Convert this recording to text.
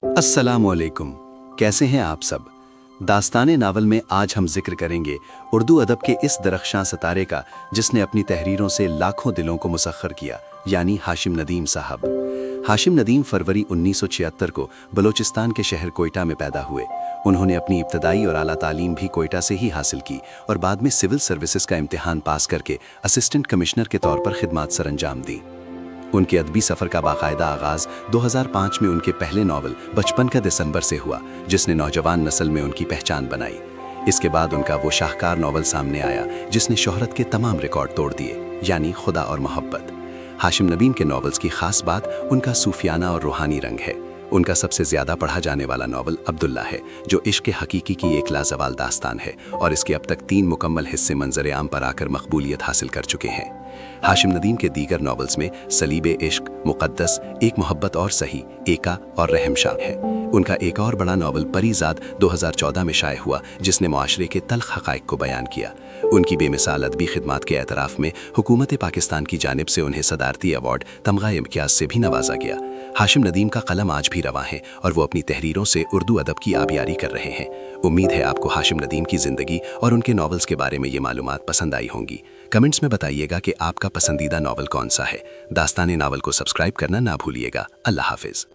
अस्सलामुअलैकुम। कैसे हैं आप सब? दास्ताने नावल में आज हम जिक्र करेंगे उर्दू अदब के इस दरख्शां सितारे का, जिसने अपनी तहरीरों से लाखों दिलों को मुसख्खर किया, यानी हाशिम नदीम साहब। हाशिम नदीम फरवरी 1976 को बलोचिस्तान के शहर कोयटा में पैदा हुए। उन्होंने अपनी इब्तदाई और आला तालीम भी कोयटा से ही हासिल की और बाद में सिविल सर्विसेज का इम्तिहान पास करके असिस्टेंट कमिश्नर के तौर पर खिदमत सरअंजाम दी। उनके अदबी सफ़र का बाकायदा आगाज़ 2005 में उनके पहले नावल बचपन का दिसंबर से हुआ, जिसने नौजवान नस्ल में उनकी पहचान बनाई। इसके बाद उनका वो शाहकार नावल सामने आया जिसने शोहरत के तमाम रिकॉर्ड तोड़ दिए, यानी खुदा और मोहब्बत। हाशिम नदीम के नावल्स की खास बात उनका सूफियाना और रूहानी रंग है। उनका सबसे ज़्यादा पढ़ा जाने वाला नावल अब्दुल्ला है, जो इश्क हकीकी की एक लाजवाल दास्तान है और इसके अब तक 3 मुकम्मल हिस्से मंजर आम पर आकर मकबूलियत हासिल कर चुके हैं। हाशिम नदीम के दीगर नावल्स में सलीब इश्क, मुक़द्दस, एक मोहब्बत और सही, एका और रहम शामिल है। उनका एक और बड़ा नावल परीज़ाद 2014 में शाये हुआ, जिसने मुआशरे के तल्ख़ हक़ाइक़ को बयान किया। उनकी बेमिसाल अदबी खिदमात के एतराफ़ में हुकूमत पाकिस्तान की जानिब से उन्हें सदारती अवार्ड तमग़ा इम्तियाज़ से भी नवाजा गया। हाशिम नदीम का कलम आज भी रवां है और वो अपनी तहरीरों से उर्दू अदब की आबियारी कर रहे हैं। उम्मीद है आपको हाशिम नदीम की ज़िंदगी और उनके नावल्स के बारे में ये मालूमात पसंद आई होंगी। कमेंट्स में बताइएगा कि आपका पसंदीदा नावल कौन सा है। दास्ताने नावल को सब्सक्राइब करना ना भूलिएगा। अल्लाह हाफ़िज़।